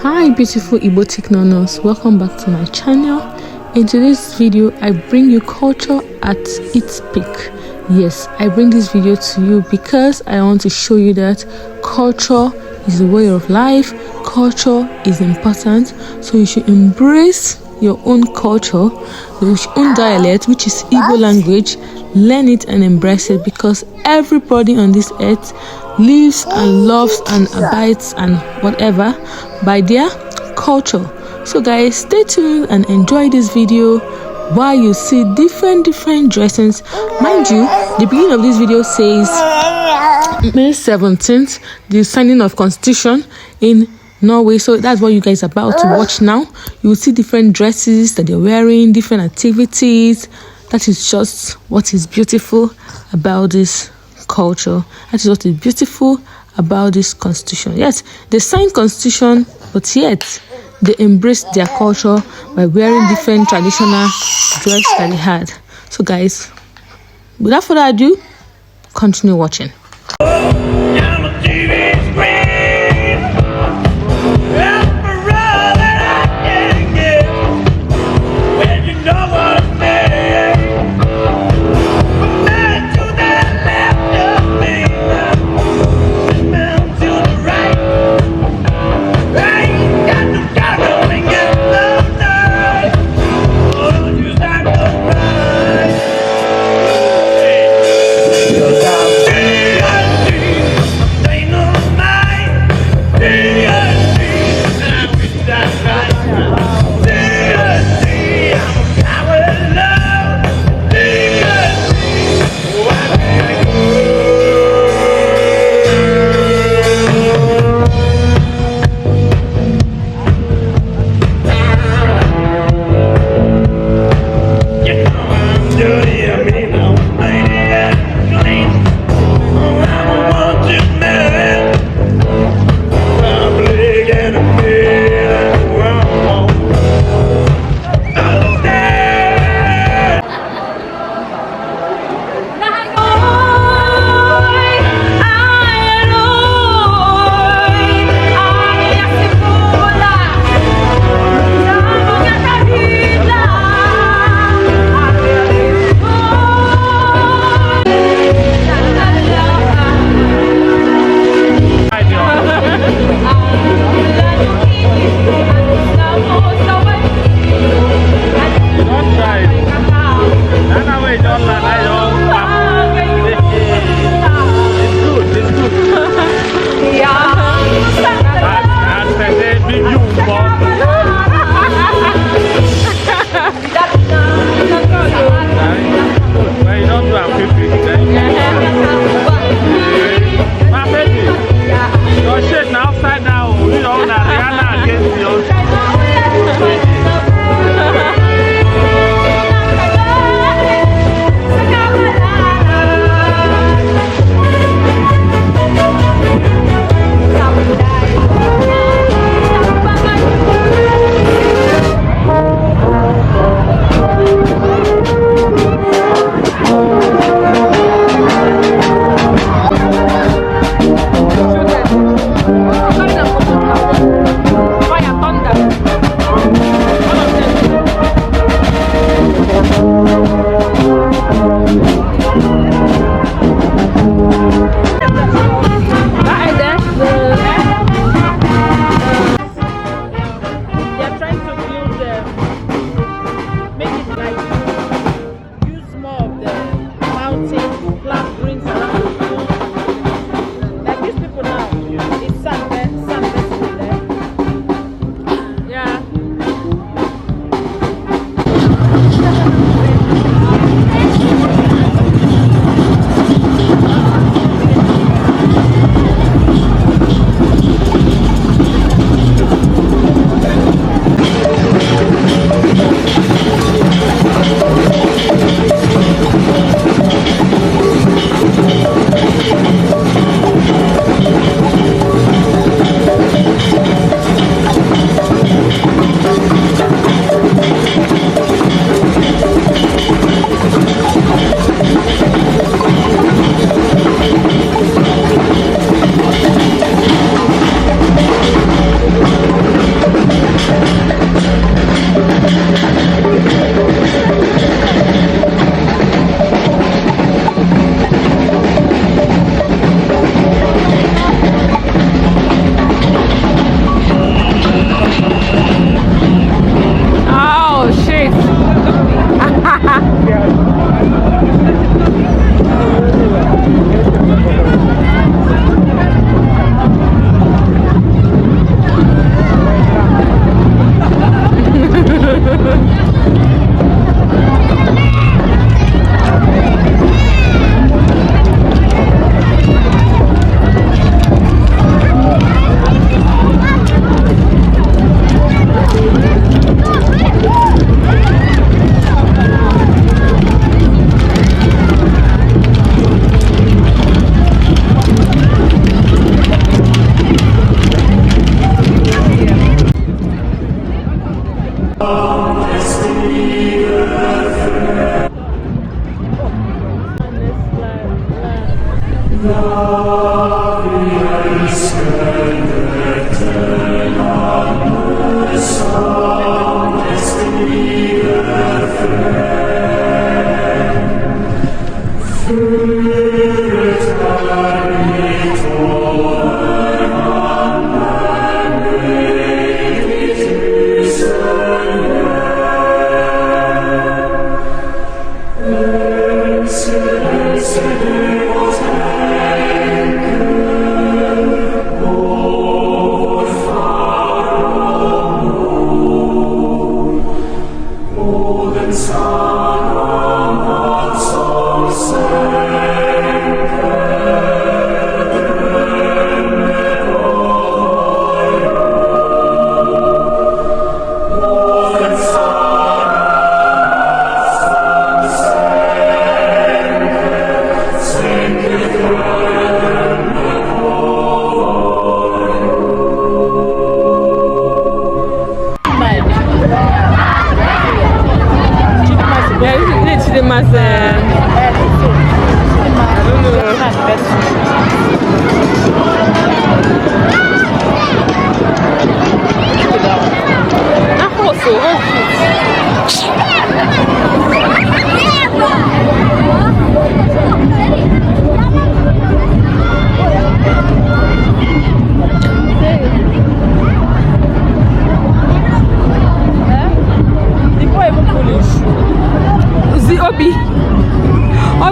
Hi beautiful Igbo technonos, welcome back to my channel. In today's video I bring you culture at its peak. Yes, I bring this video to you because I want to show you that culture is a way of life. Culture is important, so you should embrace your own culture, your own dialect, which is Igbo language. Learn it and embrace it, because everybody on this earth lives and loves and abides and whatever by their culture. So guys, stay tuned and enjoy this video while you see different dressings. Mind you, the beginning of this video says May 17th, the signing of constitution in Norway. So that's what you guys are about to watch now. You will see different dresses that they're wearing, different activities. That is just what is beautiful about this culture. That is what is beautiful about this constitution. Yes, they signed constitution, but yet they embraced their culture by wearing different traditional dress that they had. So guys, without further ado, continue watching.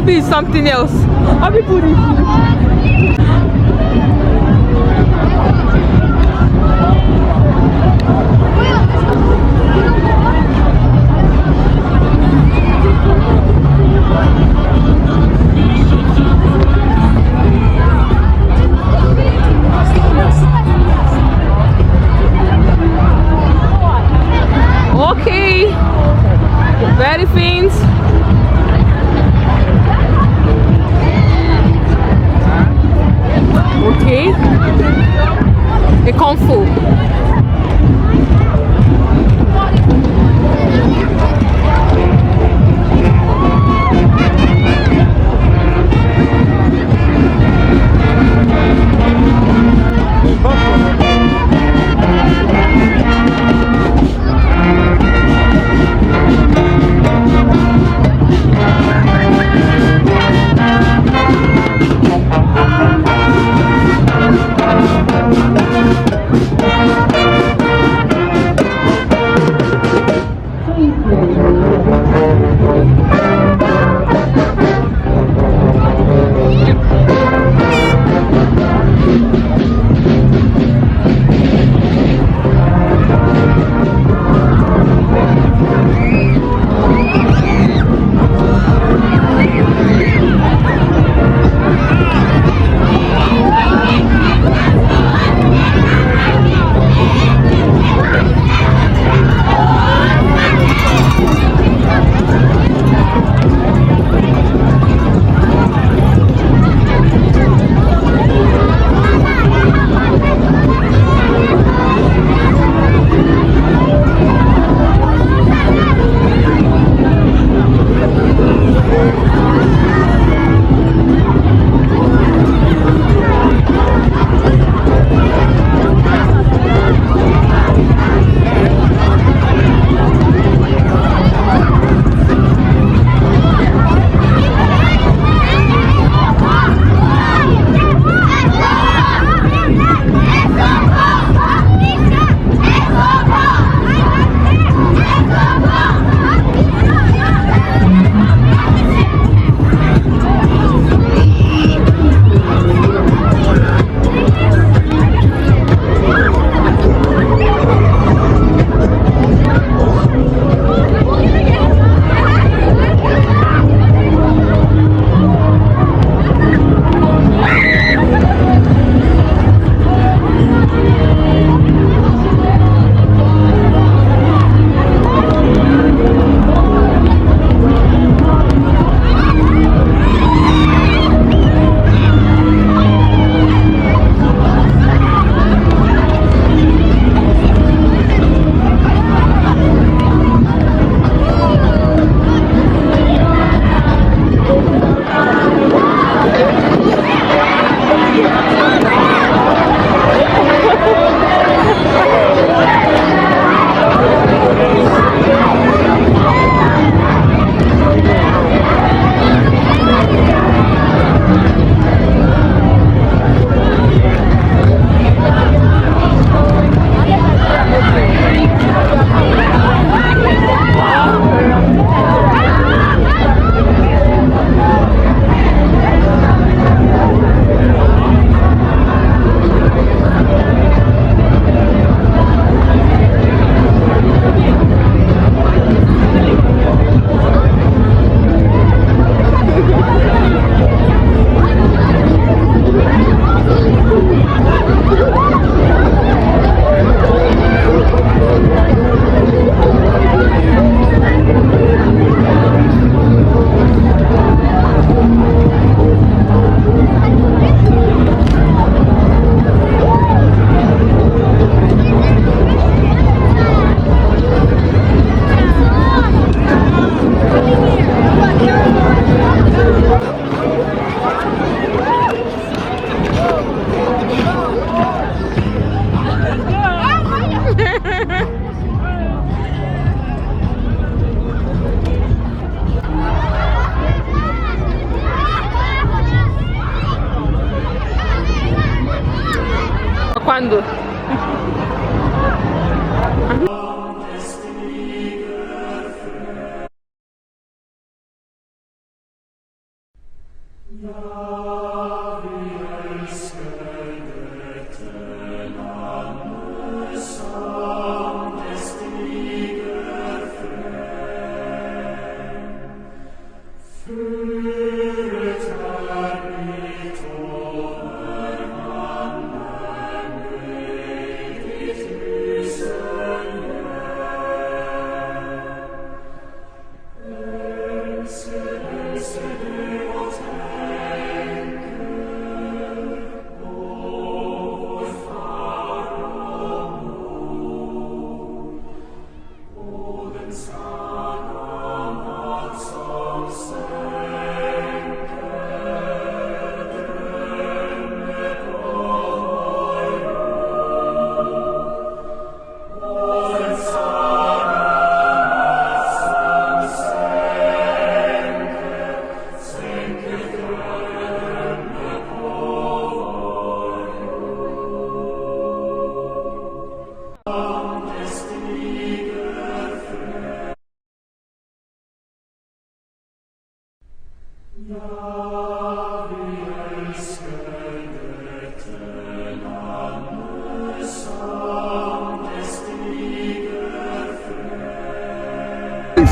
Obi is something else. Obi put it. Okay. Very fins. Okay. A Kung Fu.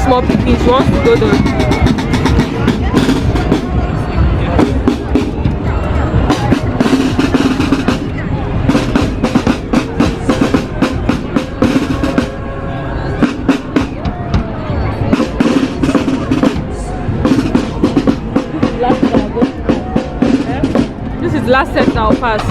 Small pickings wants to go down. This is last set I'll pass.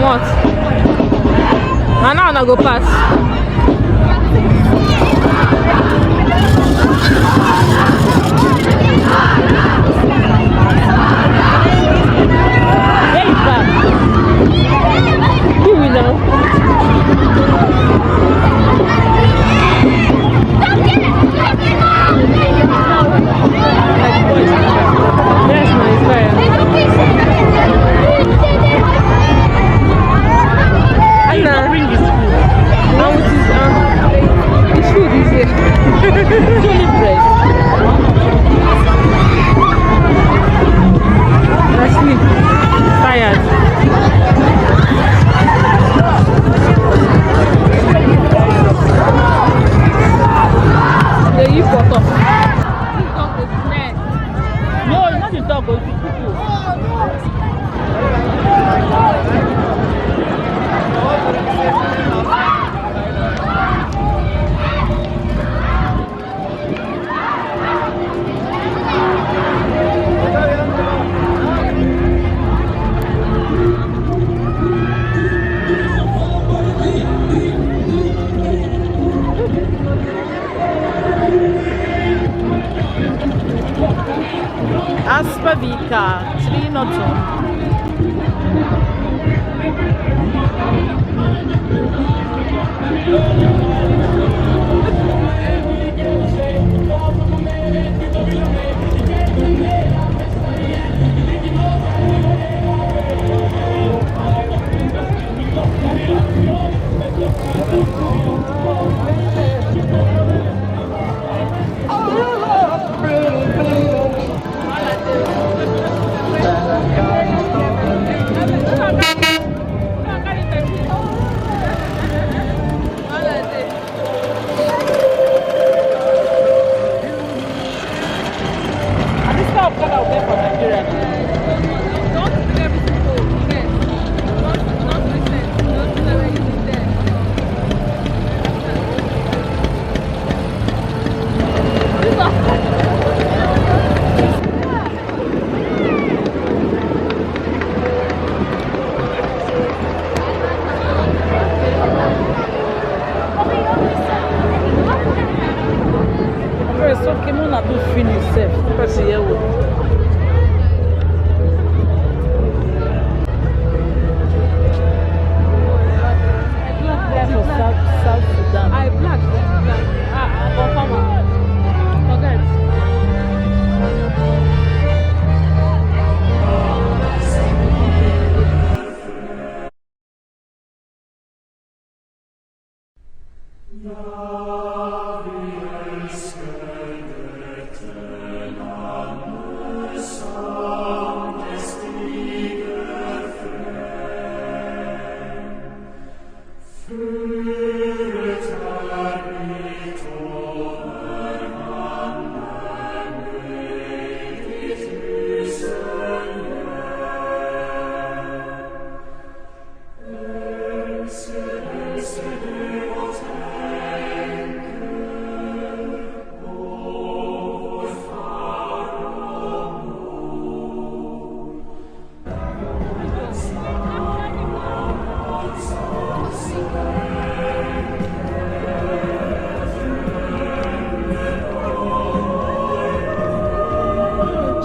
What? And now I go pass. Where is that? Here we know. Yes, my fire. Anna, bring this food.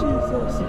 Jesus.